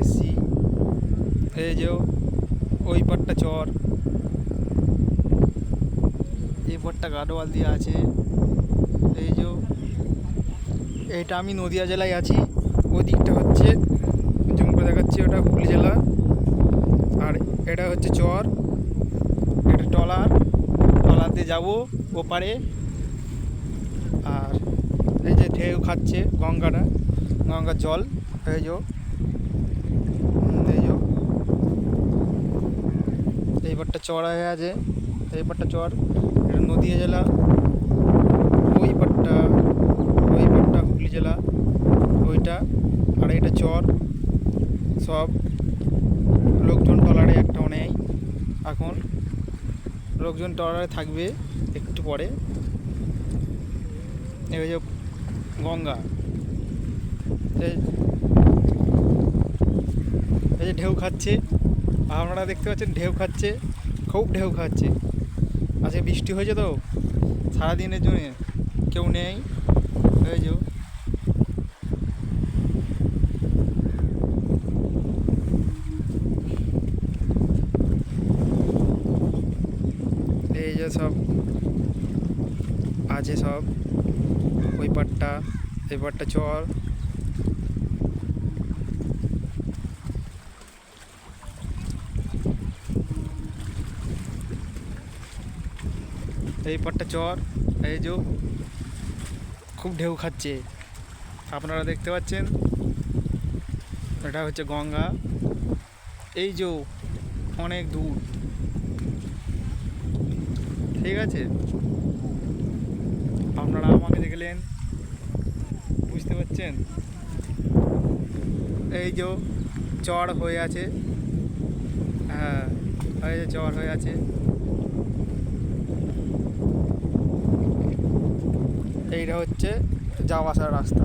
এসছি। এই যে ওই পাটটা চর, এই পাটটা গাডোয়াল দিয়ে আছে। এই যে এইটা আমি নদিয়া জেলায় আছি, ওই দিকটা হচ্ছে জুম করে দেখাচ্ছি, ওটা হুগলি জেলা। আর এটা হচ্ছে চর, এটা ট্রলার দিয়ে যাবো ওপারে। আর এই যে ঢেউ খাচ্ছে গঙ্গাটা, গঙ্গার জল। এই যে এই যে এই পাটটা চর হয়ে আছে, এই পাটটা চর, এটা নদিয়া জেলা। ওই পাটটা হুগলি জেলা ওইটা। আর এটা চর। সব লোকজন ট্রলারে একটা নেই এখন, লোকজন ট্রলারে থাকবে একটু পরে। এই যে গঙ্গা, এই যে ঢেউ খাচ্ছে, আপনারা দেখতে পাচ্ছেন ঢেউ খাচ্ছে, খুব ঢেউ খাচ্ছে। আজকে বৃষ্টি হয়েছে তো, সারাদিনের জন্য কেউ নেই। এই যে এই যে সব আছে, সব ওই পাটটা, এই পাটটা চর। এই পাটটা চর। এই যে খুব ঢেউ খাচ্ছে, আপনারা দেখতে পাচ্ছেন। এটা হচ্ছে গঙ্গা, এই যে অনেক দূর। ঠিক আছে, আপনারা আমাকে দেখলেন, বুঝতে পারছেন। এই যে চর হয়ে আছে, হ্যাঁ এই যে চর হয়ে আছে। এইটা হচ্ছে যাওয়া আসার রাস্তা।